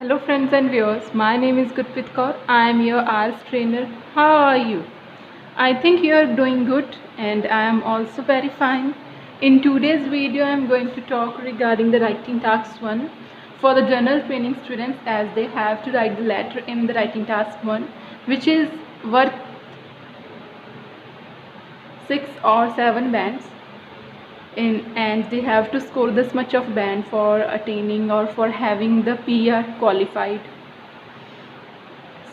Hello friends and viewers, my name is Gurpreet Kaur. I am your arts trainer. How are you? I think you are doing good and I am also very fine. In today's video I am going to talk regarding the writing task 1 for the general training students, as they have to write the letter in the writing task 1, which is worth 6 or 7 bands and they have to score this much of band for attaining or for having the PR qualified.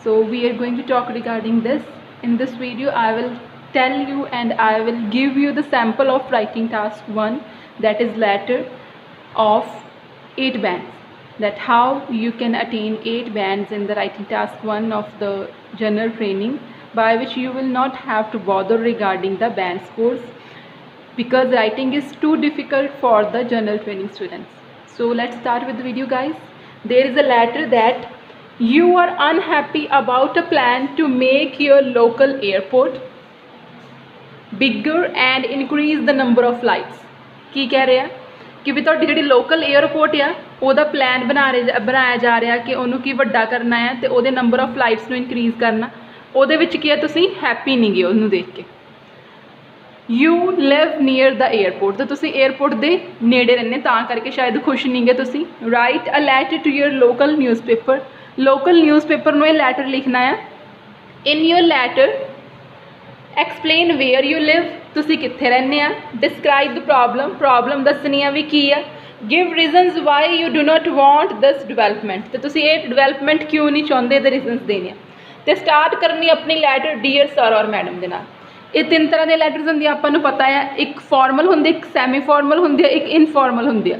So we are going to talk regarding this. In this video I will tell you and I will give you the sample of writing task 1, that is letter of 8 bands, that how you can attain 8 bands in the writing task 1 of the general training, by which you will not have to bother regarding the band scores, because writing is too difficult for the general training students. So let's start with the video, guys. There is a letter that you are unhappy about a plan to make your local airport bigger and increase the number of flights. ਕੀ ਕਹਿ ਰਿਹਾ ਕਿ ਵੀ ਤੁਹਾਡੀ ਜਿਹੜੀ local airport ਆ ਉਹਦਾ plan ਬਣਾਇਆ ਜਾ ਰਿਹਾ ਕਿ ਉਹਨੂੰ ਕੀ ਵੱਡਾ ਕਰਨਾ ਹੈ ਤੇ ਉਹਦੇ ਨੰਬਰ ਆਫ ਫਲਾਈਟਸ ਨੂੰ ਇਨਕਰੀਜ਼ ਕਰਨਾ। ਉਹਦੇ ਵਿੱਚ ਕੀ ਹੈ, ਤੁਸੀਂ ਹੈਪੀ ਨਹੀਂ ਗੇ ਉਹਨੂੰ ਦੇਖ ਕੇ। You live near the airport, तो ਤੁਸੀਂ 에ਅਰਪੋਰਟ ਦੇ ਨੇੜੇ ਰਹਿੰਦੇ ਤਾਂ ਕਰਕੇ ਸ਼ਾਇਦ ਖੁਸ਼ ਨਹੀਂ ਗੇ ਤੁਸੀਂ। Write a letter to your local newspaper, local newspaper ਨੂੰ ਇਹ ਲੈਟਰ ਲਿਖਣਾ ਆ। In your letter explain where you live, ਤੁਸੀਂ ਕਿੱਥੇ ਰਹਿੰਦੇ ਆ। ਡਿਸਕ੍ਰਾਈਬ ਦ ਪ੍ਰੋਬਲਮ ਦੱਸਣੀ ਆ ਵੀ ਕੀ ਆ। Give reasons why you do not want this development, ਤੇ ਤੁਸੀਂ ਇਹ ਡਿਵੈਲਪਮੈਂਟ ਕਿਉਂ ਨਹੀਂ ਚਾਹੁੰਦੇ, ਇਹਦੇ ਰੀਜ਼ਨਸ ਦੇਣੇ ਆ। ਤੇ ਸਟਾਰਟ ਕਰਨੀ ਆਪਣੀ ਲੈਟਰ ਡੀਅਰ ਸਰ ਔਰ ਮੈਡਮ ਦੇ ਨਾਲ। ਇਹ 3 ਤਰ੍ਹਾਂ ਦੇ ਲੈਟਰਸ ਹੁੰਦੀਆਂ, ਆਪਾਂ ਨੂੰ ਪਤਾ ਹੈ। ਇੱਕ ਫਾਰਮਲ ਹੁੰਦੀ, ਇੱਕ ਸੈਮੀ ਫਾਰਮਲ ਹੁੰਦੀ ਹੈ, ਇੱਕ ਇਨਫਾਰਮਲ ਹੁੰਦੀ ਆ।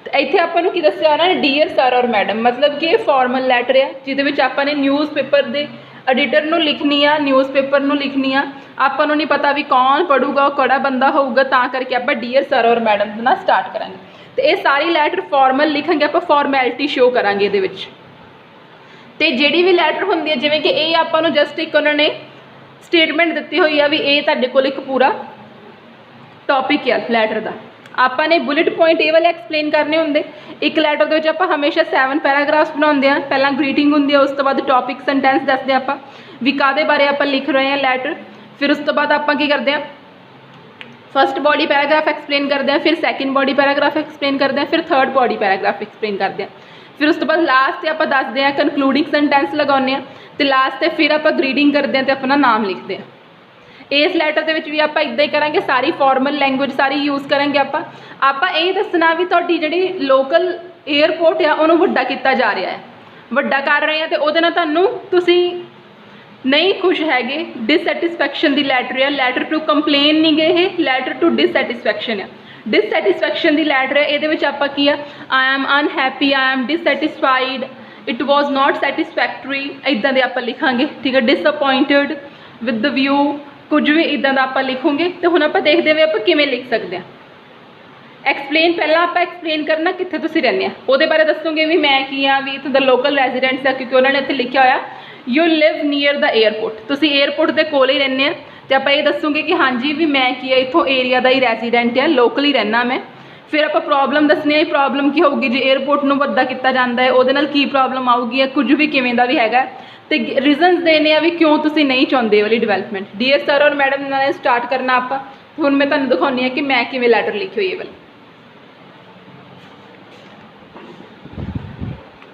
ਤੇ ਇੱਥੇ ਆਪਾਂ ਨੂੰ ਕੀ ਦੱਸਿਆ ਉਹਨਾਂ ਨੇ, ਡੀਅਰ ਸਰ ਔਰ ਮੈਡਮ, ਮਤਲਬ ਕਿ ਇਹ ਫਾਰਮਲ ਲੈਟਰ ਆ ਜਿਹਦੇ ਵਿੱਚ ਆਪਾਂ ਨੇ ਨਿਊਜ਼ਪੇਪਰ ਦੇ ਐਡੀਟਰ ਨੂੰ ਲਿਖਣੀ ਆ, ਨਿਊਜ਼ਪੇਪਰ ਨੂੰ ਲਿਖਣੀ ਆ। ਆਪਾਂ ਨੂੰ ਨਹੀਂ ਪਤਾ ਵੀ ਕੌਣ ਪੜੂਗਾ, ਉਹ ਕਿਹੜਾ ਬੰਦਾ ਹੋਊਗਾ, ਤਾਂ ਕਰਕੇ ਆਪਾਂ ਡੀਅਰ ਸਰ ਔਰ ਮੈਡਮ ਦੇ ਨਾਲ ਸਟਾਰਟ ਕਰਾਂਗੇ। ਤੇ ਇਹ ਸਾਰੀ ਲੈਟਰ ਫਾਰਮਲ ਲਿਖਾਂਗੇ ਆਪਾਂ, ਫਾਰਮੈਲਿਟੀ ਸ਼ੋ ਕਰਾਂਗੇ ਇਹਦੇ ਵਿੱਚ। ਤੇ ਜਿਹੜੀ ਵੀ ਲੈਟਰ ਹੁੰਦੀ ਹੈ, ਜਿਵੇਂ ਕਿ ਇਹ ਆਪਾਂ ਨੂੰ ਜਸਟ ਇੱਕ ਉਹਨਾਂ ਨੇ ਸਟੇਟਮੈਂਟ ਦਿੱਤੀ ਹੋਈ ਆ ਵੀ ਇਹ ਤੁਹਾਡੇ ਕੋਲ ਇੱਕ ਪੂਰਾ ਟੌਪਿਕ ਆ ਲੈਟਰ ਦਾ। ਆਪਾਂ ਨੇ ਬੁਲੇਟ ਪੁਆਇੰਟ ਇਹ ਵਾਲੇ ਐਕਸਪਲੇਨ ਕਰਨੇ ਹੁੰਦੇ। ਇੱਕ ਲੈਟਰ ਦੇ ਵਿੱਚ ਆਪਾਂ ਹਮੇਸ਼ਾ 7 ਪੈਰਾਗ੍ਰਾਫਸ ਬਣਾਉਂਦੇ ਆ। ਪਹਿਲਾਂ ਗ੍ਰੀਟਿੰਗ ਹੁੰਦੀ ਆ, ਉਸ ਤੋਂ ਬਾਅਦ ਟੌਪਿਕ ਸੈਂਟੈਂਸ ਦੱਸਦੇ ਆਪਾਂ ਵੀ ਕਾਹਦੇ ਬਾਰੇ ਆਪਾਂ ਲਿਖ ਰਹੇ ਹਾਂ ਲੈਟਰ। ਫਿਰ ਉਸ ਤੋਂ ਬਾਅਦ ਆਪਾਂ ਕੀ ਕਰਦੇ ਹਾਂ, ਫਸਟ ਬੋਡੀ ਪੈਰਾਗ੍ਰਾਫ ਐਕਸਪਲੇਨ ਕਰਦੇ ਹਾਂ, ਫਿਰ ਸੈਕਿੰਡ ਬੋਡੀ ਪੈਰਾਗ੍ਰਾਫ ਐਕਸਪਲੇਨ ਕਰਦੇ ਹਾਂ, ਫਿਰ ਥਰਡ ਬੋਡੀ ਪੈਰਾਗ੍ਰਾਫ ਐਕਸਪਲੇਨ ਕਰਦੇ ਹਾਂ। ਫਿਰ ਉਸ ਤੋਂ ਬਾਅਦ ਲਾਸਟ 'ਤੇ ਆਪਾਂ ਦੱਸਦੇ ਹਾਂ, ਕਨਕਲੂਡਿੰਗ ਸੈਂਟੈਂਸ ਲਗਾਉਂਦੇ ਹਾਂ, ਅਤੇ ਲਾਸਟ 'ਤੇ ਫਿਰ ਆਪਾਂ ਗ੍ਰੀਡਿੰਗ ਕਰਦੇ ਹਾਂ ਅਤੇ ਆਪਣਾ ਨਾਮ ਲਿਖਦੇ ਹਾਂ। ਇਸ ਲੈਟਰ ਦੇ ਵਿੱਚ ਵੀ ਆਪਾਂ ਇੱਦਾਂ ਹੀ ਕਰਾਂਗੇ, ਸਾਰੀ ਫਾਰਮਲ ਲੈਂਗੁਏਜ ਸਾਰੀ ਯੂਜ਼ ਕਰਾਂਗੇ। ਆਪਾਂ ਇਹ ਦੱਸਣਾ ਵੀ ਤੁਹਾਡੀ ਜਿਹੜੀ ਲੋਕਲ 에ਅਰਪੋਰਟ ਆ ਉਹਨੂੰ ਵੱਡਾ ਕੀਤਾ ਜਾ ਰਿਹਾ ਹੈ, ਵੱਡਾ ਕਰ ਰਹੇ ਆ, ਅਤੇ ਉਹਦੇ ਨਾਲ ਤੁਸੀਂ ਨਹੀਂ ਖੁਸ਼ ਹੈਗੇ। ਡਿਸਸੈਟਿਸਫੈਕਸ਼ਨ ਦੀ ਲੈਟਰ ਆ, ਲੈਟਰ ਟੂ ਕੰਪਲੇਨ ਨਹੀਂ ਗਏ, ਇਹ ਲੈਟਰ ਟੂ ਡਿਸਸੈਟਿਸਫੈਕਸ਼ਨ ਆ। ਡਿਸਸੈਟਿਸਫੈਕਸ਼ਨ ਦੀ ਲੈਟਰ ਹੈ, ਇਹਦੇ ਵਿੱਚ ਆਪਾਂ ਕੀ ਆ, I am unhappy, I am dissatisfied, it was not satisfactory, ਇੱਦਾਂ ਦੇ ਆਪਾਂ ਲਿਖਾਂਗੇ। ਠੀਕ ਹੈ, ਡਿਸਅਪੋਇੰਟਡ ਵਿਦ ਦ ਵਿਊ, ਕੁਝ ਵੀ ਇੱਦਾਂ ਦਾ ਆਪਾਂ ਲਿਖੂਗੇ। ਅਤੇ ਹੁਣ ਆਪਾਂ ਦੇਖਦੇ ਹੋਏ ਆਪਾਂ ਕਿਵੇਂ ਲਿਖ ਸਕਦੇ ਹਾਂ। ਐਕਸਪਲੇਨ, ਪਹਿਲਾਂ ਆਪਾਂ ਐਕਸਪਲੇਨ ਕਰਨਾ ਕਿੱਥੇ ਤੁਸੀਂ ਰਹਿੰਦੇ ਆ, ਉਹਦੇ ਬਾਰੇ ਦੱਸੋਗੇ ਵੀ ਮੈਂ ਕੀ ਆ, ਵੀ ਇੱਥੋਂ ਦਾ ਲੋਕਲ ਰੈਜ਼ੀਡੈਂਟਸ ਆ, ਕਿਉਂਕਿ ਉਹਨਾਂ ਨੇ ਇੱਥੇ ਲਿਖਿਆ ਹੋਇਆ you Liv near the airport, ਤੁਸੀਂ 에ਅਰਪੋਰਟ ਦੇ ਕੋਲ ਹੀ ਰਹਿੰਦੇ ਆ। ਅਤੇ ਆਪਾਂ ਇਹ ਦੱਸੂਗੇ ਕਿ ਹਾਂਜੀ ਵੀ ਮੈਂ ਕੀ ਆ, ਇੱਥੋਂ ਏਰੀਆ ਦਾ ਹੀ ਰੈਜ਼ੀਡੈਂਟ ਆ, ਲੋਕਲ ਹੀ ਰਹਿਣਾ ਮੈਂ। ਫਿਰ ਆਪਾਂ ਪ੍ਰੋਬਲਮ ਦੱਸਣੀ ਹੈ, ਪ੍ਰੋਬਲਮ ਕੀ ਹੋਊਗੀ ਜੇ 에ਅਰਪੋਰਟ ਨੂੰ ਵੱਡਾ ਕੀਤਾ ਜਾਂਦਾ ਹੈ, ਉਹਦੇ ਨਾਲ ਕੀ ਪ੍ਰੋਬਲਮ ਆਊਗੀ, ਜਾਂ ਕੁਝ ਵੀ ਕਿਵੇਂ ਦਾ ਵੀ ਹੈਗਾ। ਅਤੇ ਰੀਜ਼ਨਸ ਦੇਣੇ ਆ ਵੀ ਕਿਉਂ ਤੁਸੀਂ ਨਹੀਂ ਚਾਹੁੰਦੇ ਵਾਲੀ ਡਿਵੈਲਪਮੈਂਟ। ਡੀਅਰ ਸਰ ਔਰ ਮੈਡਮ ਨਾਲ ਸਟਾਰਟ ਕਰਨਾ ਆਪਾਂ। ਹੁਣ ਮੈਂ ਤੁਹਾਨੂੰ ਦਿਖਾਉਂਦੀ ਹਾਂ ਕਿ ਮੈਂ ਕਿਵੇਂ ਲੈਟਰ ਲਿਖੀ ਹੋਈ ਹੈ ਵਾਲੀ।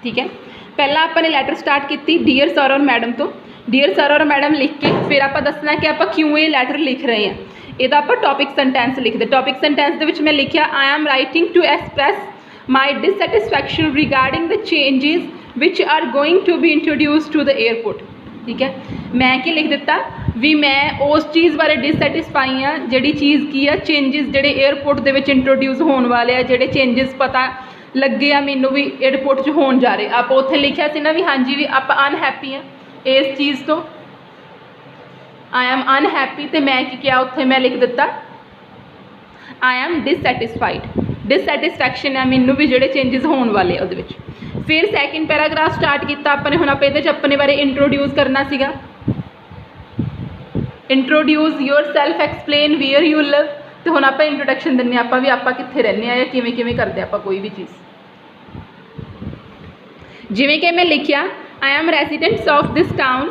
ਠੀਕ ਹੈ, ਪਹਿਲਾਂ ਆਪਾਂ ਨੇ ਲੈਟਰ ਸਟਾਰਟ ਕੀਤੀ ਡੀਅਰ ਸਰ ਔਰ ਮੈਡਮ ਤੋਂ। ਡੀਅਰ ਸਰ ਔਰ ਮੈਡਮ ਲਿਖ ਕੇ ਫਿਰ ਆਪਾਂ ਦੱਸਣਾ ਕਿ ਆਪਾਂ ਕਿਉਂ ਇਹ ਲੈਟਰ ਲਿਖ ਰਹੇ ਹਾਂ। ਇਹਦਾ ਆਪਾਂ ਟੌਪਿਕ ਸੈਂਟੈਂਸ ਲਿਖਦੇ। ਟੌਪਿਕ ਸੈਂਟੈਂਸ ਦੇ ਵਿੱਚ ਮੈਂ ਲਿਖਿਆ I am writing to express my dissatisfaction regarding the changes which are going to be introduce to the airport. ਠੀਕ ਹੈ, ਮੈਂ ਕੀ ਲਿਖ ਦਿੱਤਾ ਵੀ ਮੈਂ ਉਸ ਚੀਜ਼ ਬਾਰੇ ਡਿਸਸੈਟਿਸਫਾਈ ਹਾਂ, ਜਿਹੜੀ ਚੀਜ਼ ਕੀ ਆ, ਚੇਂਜਿਸ ਜਿਹੜੇ 에ਅਰਪੋਰਟ ਦੇ ਵਿੱਚ ਇੰਟਰੋਡਿਊਸ ਹੋਣ ਵਾਲੇ ਆ, ਜਿਹੜੇ ਚੇਂਜਿਸ ਪਤਾ ਲੱਗੇ ਆ ਮੈਨੂੰ ਵੀ 에ਅਰਪੋਰਟ 'ਚ ਹੋਣ ਜਾ ਰਹੇ। ਆਪਾਂ ਉੱਥੇ ਲਿਖਿਆ ਸੀ ਨਾ ਵੀ ਹਾਂਜੀ ਵੀ ਆਪਾਂ ਅਨਹੈਪੀ ਹਾਂ ਇਸ ਚੀਜ਼ ਤੋਂ, ਆਈ ਐਮ ਅਨਹੈਪੀ। ਅਤੇ ਮੈਂ ਕੀ ਕਿਹਾ ਉੱਥੇ, ਮੈਂ ਲਿਖ ਦਿੱਤਾ ਆਈ ਐਮ ਡਿਸਸੈਟਿਸਫਾਈਡ। ਡਿਸਸੈਟਿਸਫੈਕਸ਼ਨ ਹੈ ਮੈਨੂੰ ਵੀ ਜਿਹੜੇ ਚੇਂਜਿਸ ਹੋਣ ਵਾਲੇ ਉਹਦੇ ਵਿੱਚ। ਫਿਰ ਸੈਕਿੰਡ ਪੈਰਾਗ੍ਰਾਫ ਸਟਾਰਟ ਕੀਤਾ ਆਪਾਂ ਨੇ। ਹੁਣ ਆਪਾਂ ਇਹਦੇ 'ਚ ਆਪਣੇ ਬਾਰੇ ਇੰਟਰੋਡਿਊਸ ਕਰਨਾ ਸੀਗਾ। Introduce your self, explain where you ਲਿਵ। ਅਤੇ ਹੁਣ ਆਪਾਂ ਇੰਟਰੋਡਕਸ਼ਨ ਦਿੰਦੇ ਆਪਾਂ ਵੀ ਆਪਾਂ ਕਿੱਥੇ ਰਹਿੰਦੇ ਹਾਂ ਜਾਂ ਕਿਵੇਂ ਕਿਵੇਂ ਕਰਦੇ ਆਪਾਂ ਕੋਈ ਵੀ ਚੀਜ਼। ਜਿਵੇਂ ਕਿ ਮੈਂ ਲਿਖਿਆ, I am residents of this town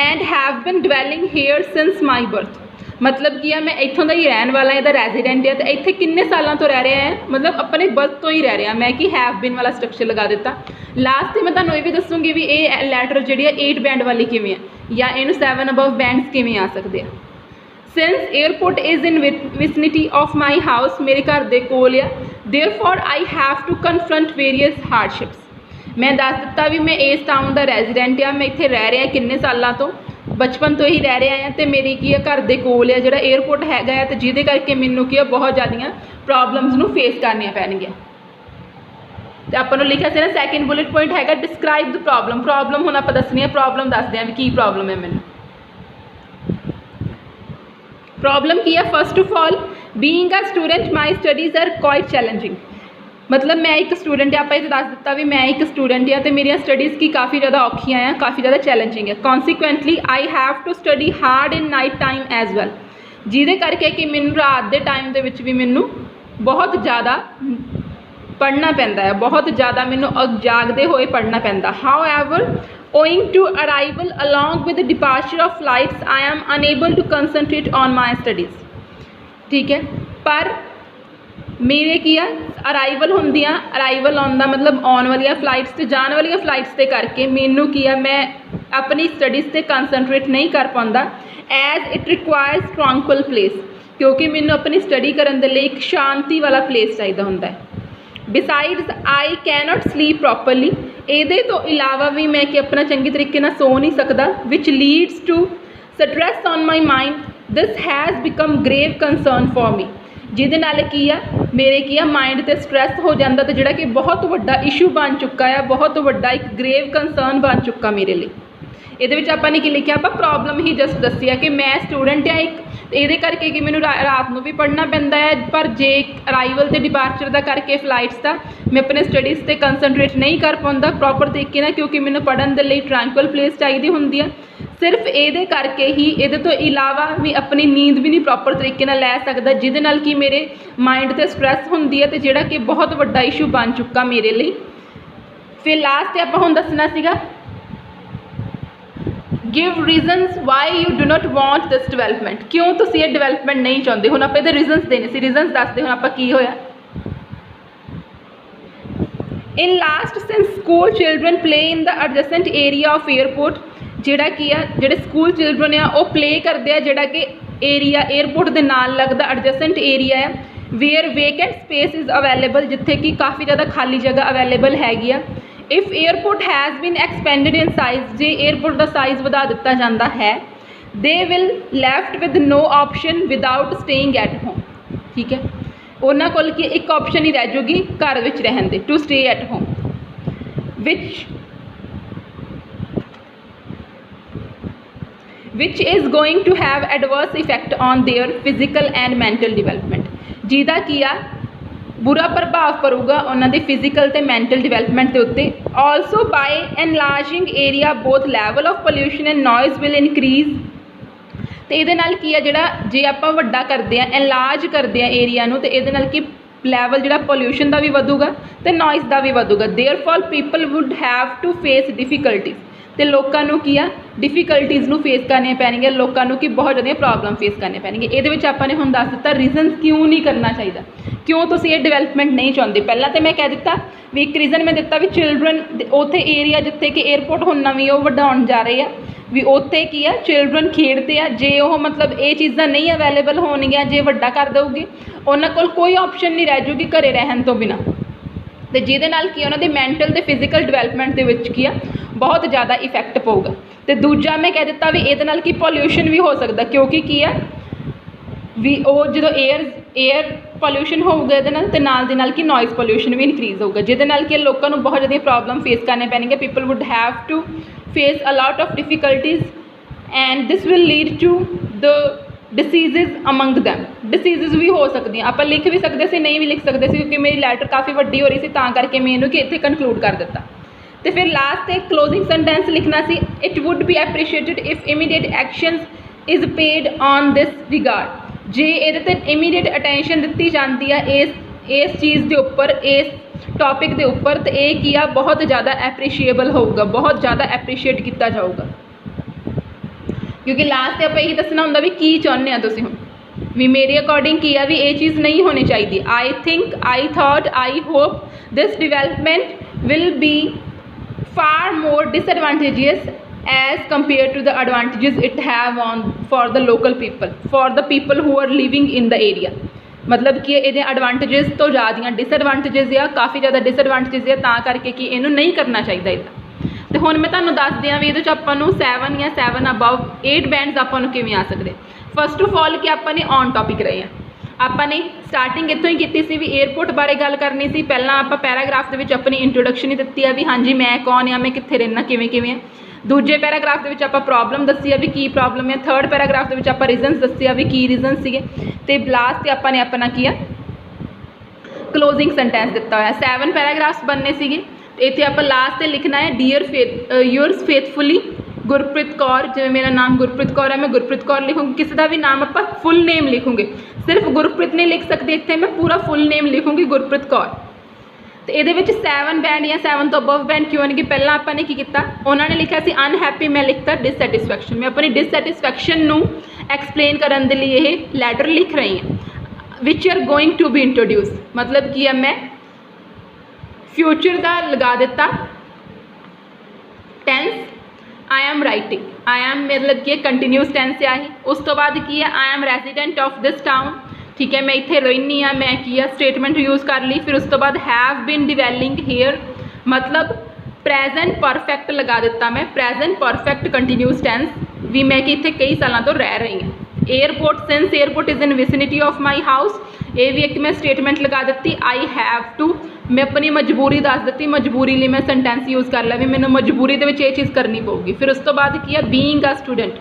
and have been dwelling here since my birth। मतलब कि मैं इत्थों का ही रहन वाला, ਇਹਦਾ ਰੈਜ਼ੀਡੈਂਟ ਹੈ, ਤੇ ਇੱਥੇ ਕਿੰਨੇ ਸਾਲਾਂ ਤੋਂ ਰਹਿ ਰਿਹਾ ਹੈ, मतलब अपने बर्थ तो ही रह रहा। मैं कि हैव बिन वाला स्ट्रक्चर लगा दिता। लास्ट ਤੇ मैं ਤੁਹਾਨੂੰ ਇਹ ਵੀ ਦੱਸੂਗੀ ਵੀ ਇਹ ਲੈਟਰ ਜਿਹੜੀ ਹੈ 8 ਬੈਂਡ ਵਾਲੀ ਕਿਵੇਂ ਹੈ ਜਾਂ ਇਹਨੂੰ 7 ਅਬਵ ਬੈਂਡਸ ਕਿਵੇਂ ਆ ਸਕਦੇ ਆ। Since airport is in vicinity of my house, ਮੇਰੇ ਘਰ ਦੇ ਕੋਲ ਆ, therefore I have to confront various hardships। ਮੈਂ ਦੱਸ ਦਿੱਤਾ ਵੀ ਮੈਂ ਇਸ ਟਾਊਨ ਦਾ ਰੈਜ਼ੀਡੈਂਟ ਆ, ਮੈਂ ਇੱਥੇ ਰਹਿ ਰਿਹਾ ਕਿੰਨੇ ਸਾਲਾਂ ਤੋਂ, ਬਚਪਨ ਤੋਂ ਹੀ ਰਹਿ ਰਿਹਾ ਆ, ਤੇ ਮੇਰੀ ਕੀ ਆ ਘਰ ਦੇ ਕੋਲ ਆ ਜਿਹੜਾ 에ਅਰਪੋਰਟ ਹੈਗਾ ਆ, ਤੇ ਜਿਹਦੇ ਕਰਕੇ ਮੈਨੂੰ ਕੀ ਆ ਬਹੁਤ ਜ਼ਿਆਦੀਆਂ ਪ੍ਰੋਬਲਮਸ ਨੂੰ ਫੇਸ ਕਰਨੀਆਂ ਪੈਣਗੀਆਂ। ਤੇ ਆਪਾਂ ਨੂੰ ਲਿਖਿਆ ਸੀ ਨਾ ਸੈਕਿੰਡ ਬੁਲਟ ਪੁਆਇੰਟ ਹੈਗਾ ਡਿਸਕ੍ਰਾਈਬ ਦ ਪ੍ਰੋਬਲਮ। ਪ੍ਰੋਬਲਮ ਹੁਣ ਆਪਾਂ ਦੱਸਣੀ ਹੈ, ਪ੍ਰੋਬਲਮ ਦੱਸਦੇ ਹਾਂ ਵੀ ਕੀ ਪ੍ਰੋਬਲਮ ਹੈ ਮੈਨੂੰ। प्रॉब्लम की है, first of all being a student my studies are quite challenging. मतलब मैं एक स्टूडेंट आप दस दिता भी मैं एक स्टूडेंट हाँ, तो मेरी स्टडीज़ की काफ़ी ज़्यादा औखियाँ हैं, काफ़ी ज़्यादा चैलेंजिंग है। Consequently I have to study hard in night time as well, जिहदे करके कि मैनू रात के टाइम दे विच भी मैनू बहुत ज़्यादा पढ़ना पैंदा है, बहुत ज़्यादा मैनू जागते हुए पढ़ना पैंदा। How ever owing to arrival along with the departure of flights I am unable to concentrate on my studies। ठीक है, पर मेरे की आ अराइवल होंदियां, अराइवल आउंदा मतलब आने वाली फ्लाइट्स ते जाने वाली फ्लाइट्स ते करके मैनू की आ मैं अपनी स्टडीज़ ते कंसनट्रेट नहीं कर पाता। As it requires tranquil place, क्योंकि मैनू अपनी स्टडी करने के लिए एक शांति वाला प्लेस चाहिए होंदा है। Besides I cannot sleep properly, ਇਹਦੇ ਤੋਂ ਇਲਾਵਾ ਵੀ ਮੈਂ ਕਿ ਆਪਣਾ ਚੰਗੇ ਤਰੀਕੇ ਨਾਲ ਸੋ ਨਹੀਂ ਸਕਦਾ। Which leads to stress on my mind, this has become grave concern for me, ਜਿਹਦੇ ਨਾਲ ਕੀ ਆ ਮੇਰੇ ਕੀ ਆ ਮਾਈਂਡ ਤੇ ਸਟ੍ਰੈਸ ਹੋ ਜਾਂਦਾ, ਤੇ ਜਿਹੜਾ ਕਿ ਬਹੁਤ ਵੱਡਾ ਇਸ਼ੂ ਬਣ ਚੁੱਕਾ ਆ, ਬਹੁਤ ਵੱਡਾ ਇੱਕ ਗ੍ਰੇਵ ਕੰਸਰਨ ਬਣ ਚੁੱਕਾ ਮੇਰੇ ਲਈ। ਇਹਦੇ ਵਿੱਚ ਆਪਾਂ ਨੇ ਕੀ ਲਿਖਿਆ, ਆਪਾਂ ਪ੍ਰੋਬਲਮ ਹੀ ਜਸਟ ਦੱਸੀ ਆ ਕਿ ਮੈਂ ਸਟੂਡੈਂਟ ਆ ਇੱਕ, ਇਹਦੇ ਕਰਕੇ ਕਿ ਮੈਨੂੰ ਰਾਤ ਨੂੰ ਵੀ ਪੜ੍ਹਨਾ ਪੈਂਦਾ ਹੈ, ਪਰ ਜੇ ਅਰਾਈਵਲ ਤੇ ਡਿਪਾਰਚਰ ਦਾ ਕਰਕੇ ਫਲਾਈਟਸ ਦਾ ਮੈਂ ਆਪਣੇ ਸਟੱਡੀਜ਼ 'ਤੇ ਕੰਸਨਟਰੇਟ ਨਹੀਂ ਕਰ ਪਾਉਂਦਾ ਪ੍ਰੋਪਰ ਤਰੀਕੇ ਨਾਲ, ਕਿਉਂਕਿ ਮੈਨੂੰ ਪੜ੍ਹਨ ਦੇ ਲਈ ਟ੍ਰੈਂਕੁਅਲ ਪਲੇਸ ਚਾਹੀਦੀ ਹੁੰਦੀ ਆ। ਸਿਰਫ ਇਹਦੇ ਕਰਕੇ ਹੀ, ਇਹਦੇ ਤੋਂ ਇਲਾਵਾ ਵੀ ਆਪਣੀ ਨੀਂਦ ਵੀ ਨਹੀਂ ਪ੍ਰੋਪਰ ਤਰੀਕੇ ਨਾਲ ਲੈ ਸਕਦਾ, ਜਿਹਦੇ ਨਾਲ ਕਿ ਮੇਰੇ ਮਾਈਂਡ 'ਤੇ ਸਟ੍ਰੈਸ ਹੁੰਦੀ ਹੈ, ਅਤੇ ਜਿਹੜਾ ਕਿ ਬਹੁਤ ਵੱਡਾ ਇਸ਼ੂ ਬਣ ਚੁੱਕਾ ਮੇਰੇ ਲਈ। ਫਿਰ ਲਾਸਟ 'ਤੇ ਆਪਾਂ ਹੁਣ ਦੱਸਣਾ ਸੀਗਾ give reasons why you do not want this development, क्यों तुसी ये development नहीं चाहते। हुण आपां इहदे reasons देने सी, reasons दसदे हुण आपां की होया। in last since school children play in the adjacent area of airport, ਜਿਹੜਾ ਕੀ ਆ ਜਿਹੜੇ ਸਕੂਲ ਚਿਲਡਰਨ ਆ ਉਹ प्ले करते हैं ਜਿਹੜਾ कि ਏਰੀਆ एयरपोर्ट ਦੇ ਨਾਲ लगदा adjacent ਏਰੀਆ है, where vacant space is available, ਜਿੱਥੇ कि काफ़ी ज़्यादा खाली जगह अवेलेबल हैगी आ। If airport has been expanded in size, जे एयरपोर्ट का साइज़ वधा दिता जाता है, they will left with no option without staying at home. ठीक है, उन्होंने कोल की एक ऑप्शन ही रह जूगी घर विच रहन दे, to stay at home, which is going to have adverse effect on their physical and mental development, जिहदा की आ बुरा प्रभाव पड़ूगा उन्होंने फिजिकल तो मैंटल डिवेलपमेंट के उत्ते। Also by enlarging area both level of pollution and noise will increase, तो ये की जोड़ा जे आप वड्डा करते हैं एनलार्ज करते हैं एरिया नूं, तो ये कि लैवल जोड़ा पोल्यूशन का भी वधूगा तो नॉइज़ का भी वधूगा। Therefore people would have to face difficulties, तो लोगों को की आ डिफिकल्टीज़ नूं फेस करनी पैणगियां, लोगों को की बहुत ज़्यादा प्रॉब्लम फेस करनी पैणगियां। ये आपने हुण दस दिता रीजनस क्यों नहीं करना चाहिए, क्यों तुसीं ये डिवेलपमेंट नहीं चाहते। पहला तो मैं कह दिता भी एक रीजन मैं दिता भी चिल्ड्रन उत्थे एरिया जिथे कि एयरपोर्ट हुण नवीं वो वधाउण जा रहे हैं, भी उत्थे की आ चिल्ड्रन खेडते हैं, जे वो मतलब ये चीज़ां नहीं अवेलेबल होणगियां, जे वड्डा कर दोगे उन्हां कोल कोई ऑप्शन नहीं रह जूगी घरे रहन तो बिना, तो जिहदे नाल की उन्हां दी मैंटल ते फिजिकल डिवेलपमेंट दे विच की आ बहुत ज़्यादा इफेक्ट पऊगा। तो दूजा मैं कह दिता भी ये नाल की पॉल्यूशन भी हो सकता, क्योंकि की है भी वो जो एयर पॉल्यूशन होगा ये नाल दी नाल की नॉइज़ पॉल्यूशन भी इनक्रीज़ होगा, जिहदे नाल कि लोगों को बहुत ज़्यादा प्रॉब्लम फेस करने पैणगे। People would have to face a lot of difficulties and this will lead to the disease among them, disease भी हो सकती हैं। आप लिख भी सकते सी, नहीं भी लिख सकते सी, क्योंकि मेरी लैटर काफ़ी वड्डी हो रही थी, तां करके मैं इहनूं कि इत्थे कनक्लूड कर दिता। तो फिर लास्ट एक क्लोजिंग सेंटेंस लिखना सी, it would be appreciated if immediate actions is paid on this regard, जे ये इमीडिएट अटेंशन दी जाती है इस चीज़ के उपर, इस टॉपिक के उपर, तो ये की आ बहुत ज़्यादा एप्रीशिएबल होगा, बहुत ज़्यादा एप्रीशिएट किया जाऊगा, क्योंकि लास्ट आप यही दसना होंगे भी की चाहुंदे हो तुसीं हुण भी मेरे अकॉर्डिंग की आ भी ये चीज़ नहीं होनी चाहिए। I think, I thought, I hope this development will be far more disadvantageous as compared to the advantages it have on for the local people, for the people who are living in the area। मतलब कि ये advantages तो ज़्यादा disadvantages आ, काफ़ी ज़्यादा disadvantages आ, तां करके कि इनू नहीं करना चाहिए इदा। तो हुण मैं तुहानूं दस दियां भी ये आपां नूं 7 या 7 अबव 8 बैंड्स आपां नूं किवें आ सकदे। फस्ट ऑफ ऑल कि आपां ने ऑन टॉपिक रहे हैं, ਆਪਾਂ ने स्टार्टिंग इत्थों ही की सी भी एयरपोर्ट बारे गल करनी सी। पहला आप पैराग्राफ दे विच अपनी इंट्रोडक्शन ही दित्ती है भी हाँ जी मैं कौन आ, मैं कित्थे रहना, किवें किवें। दूजे पैराग्राफ दे विच आपां प्रॉब्लम दसी है भी की प्रॉब्लम है। थर्ड पैराग्राफ दे विच आपां रीजनस दस्से भी की रीजन सीगे, ते लास्ट आपां ने अपना की है क्लोजिंग सेंटेंस दिता होया। 7 पैराग्राफ्स बनने सीगे। इत्थे आपां लास्ट ते लिखना है dear yours faithfully Gurpreet Kaur. जिवें मेरा नाम गुरप्रीत कौर है, मैं गुरप्रीत कौर लिखूँगी। किसी का भी नाम आप फुल नेम लिखूँगी, सिर्फ गुरप्रीत नहीं लिख सकते, इत्थे मैं पूरा फुल नेम लिखूँगी गुरप्रीत कौर। तो ये 7 बैंड या 7 तो अबव बैंड क्यों होंगे। पहला आपने की किया, उन्होंने लिखा सी अनहैप्पी, मैं लिखता डिससैटिस्फैक्शन। मैं अपनी डिससैटिस्फैक्शन नू एक्सप्लेन करने के लिए ये लैटर लिख रही हूँ, which are going to be introduce. मतलब कि मैं फ्यूचर का लगा दिता tense, I am writing, I am मतलब कि कंटीन्यूस टेंस आ ही। उस तो बाद की है I am resident of this town, ठीक है मैं इत्थे रहनी हाँ, मैं की स्टेटमेंट यूज़ कर ली। फिर उस तो बाद हैव बीन डिवेलिंग हेयर, मतलब प्रेजेंट परफेक्ट लगा दिता मैं, प्रेजेंट परफेक्ट कंटीन्यूस टेंस भी मैं कि इत्थे कई सालों तो रह रही हूँ। Airport, since airport is in vicinity of my house, ये भी एक मैं स्टेटमेंट लगा दी। आई हैव टू, मैं अपनी मजबूरी दस दी, मजबूरी लिए मैं सेंटेंस यूज़ कर लिया भी मैंने मजबूरी के ये चीज़ करनी पऊगी। फिर उस तो बाद की है being a student,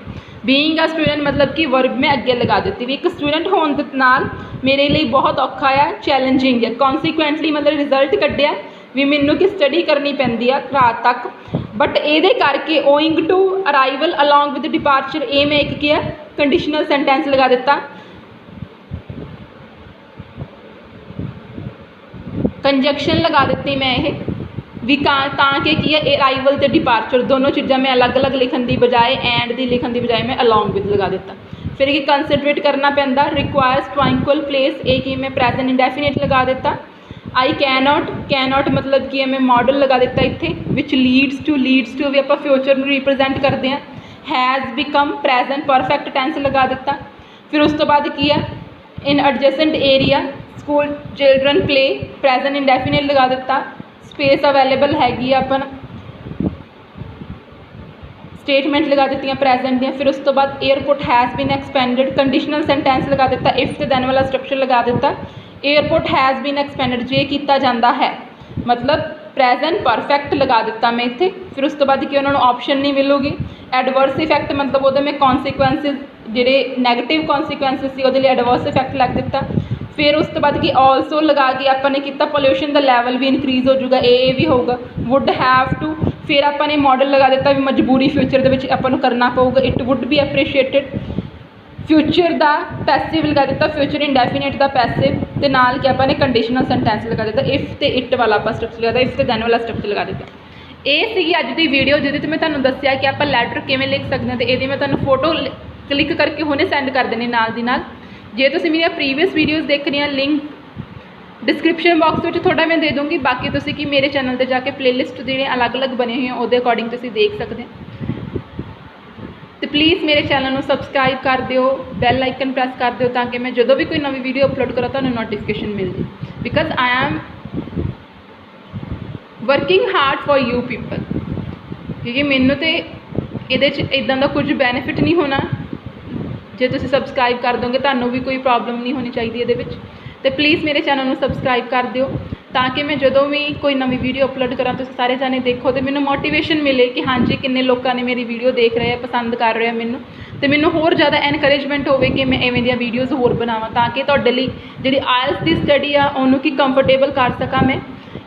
being a student मतलब कि वर्ब मैं अगे लगा दी भी एक स्टूडेंट होने दे नाल मेरे लिए बहुत औखा है, चैलेंजिंग है। कॉन्सीक्वेंटली मतलब रिजल्ट कढ़िया भी मैनू कि स्टडी करनी पैंदी है रात तक, बट ये करके owing to arrival along with departure, ये मैं एक किया कंडीशनल सेंटेंस लगा दिता। कंजक्शन लगा दी मैं ये भी ताकि की है अराइवल तो डिपार्चर दोनों चीज़ा मैं अलग अलग लिखने की बजाय एंड की लिखने की बजाय मैं अलॉन्ग विद लगा दिता। फिर ये कंसनट्रेट करना पैंदा, रिक्वायर्स ट्रांक्विल प्लेस, ये कि मैं प्रेजेंट इंडेफिनिट लगा दिता। आई कैनॉट, कैनॉट मतलब कि मैं मॉडल लगा दिता इत्थे, विच लीड्स टू भी आप फ्यूचर में रिप्रजेंट करते हैं। Has become present perfect tense लगा दिता। फिर उस तो बाद की है in adjacent area school children play, present indefinite लगा दिता। स्पेस अवेलेबल हैगी अपन स्टेटमेंट लगा दी प्रेजेंट दियाँ। फिर उस तो बाद airport has been expanded, conditional sentence लगा दिता। इफ ते दैन वाला स्ट्रक्चर लगा दिता। एयरपोर्ट हैज़ बीन एक्सपेंडेड जे किया जाता है, मतलब प्रेजेंट परफेक्ट लगा दिता मैं इत्थे। फिर उस तो बाद कि उन्होंने ऑप्शन नहीं मिलूगी। एडवर्स इफेक्ट मतलब वो मैं कॉन्सिक्वेंसिस जोड़े नैगेटिव कॉन्सिक्वेंसिस से वो एडवर्स इफेक्ट लग दिता। फिर उस तो बाद कि ऑलसो लगा के आपने किया पोल्यूशन का लैवल भी इनक्रीज हो जाएगा, ये भी होगा। वुड हैव टू, फिर आपने मॉडल लगा दिता भी मजबूरी फ्यूचर के अपन करना पऊगा। इट वुड बी एप्रीशिएटेड, फ्यूचर का पैसिव लगा दिता, फ्यूचर इंडेफिनिट का पैसिव, तो नाल कि आपने कंडीशनल सेंटेंस लगा दिता। इफ तो इट वाला आप स्ट्रक्चर लगा, इफ तो दैन वाला स्ट्रक्चर लगा दिता। ये सी अज की वीडियो जिहदे मैं तुहानूं दस्सिया कि आप लैटर किवें लिख सकते हैं। तो ये मैं तुहानूं फोटो क्लिक करके हुणे सेंड कर देनी नाल दी नाल। जे तुसीं मेरी प्रीवियस वीडियोज़ देखनियां, लिंक डिस्क्रिप्शन बॉक्स में थोड़ा मैं दे दूँगी। बाकी तुसीं कि मेरे चैनल पर जाके प्लेलिस्ट जिहड़े अलग अलग बने हुए हैं वो अकॉर्डिंग तुसीं देख सकते हैं। तो प्लीज़ मेरे चैनल को सबसक्राइब कर दिओ, बैल आइकन प्रेस कर दिओ ताकि मैं जो भी कोई नवी वीडियो अपलोड करा तो नोटिफिकेशन मिल जाए। Because I am working hard for you people, क्योंकि मैनू तो ये इदा का कुछ बेनिफिट नहीं होना जे तुसीं सबसक्राइब कर दोगे, तुहानूं भी कोई प्रॉब्लम नहीं होनी चाहिए ये। तो प्लीज़ मेरे चैनल को सबसक्राइब कर दिओ ताकि मैं जो भी कोई नवी वीडियो अपलोड करा तो सारे जाने देखो तो मैनूं मोटिवेशन मिले कि हाँ जी किन्ने लोगों ने मेरी वीडियो देख रहे हैं, पसंद कर रहे हैं मैनूं, तो मैनूं होर ज़्यादा एनकरेजमेंट होवे कि मैं इवें दी वीडियोज़ होर बनावां ताकि तुहाडे लई जिहड़ी आयल्स की स्टडी आ उहनूं कि कंफर्टेबल कर सकां मैं,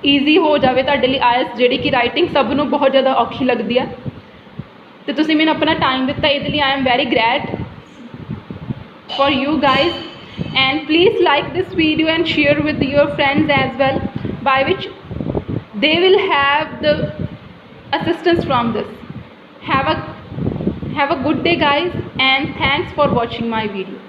ईजी हो जाए तुहाडे लई। आयल्स जिहड़ी कि राइटिंग सबनूं बहुत ज़्यादा औखी लगती है, तो तुसीं मैनूं अपना टाइम दिता, इहदे लई I am very great for you guys, and please like this video and share with your friends as well, by which they will have the assistance from this. Have a good day guys, and thanks for watching my video.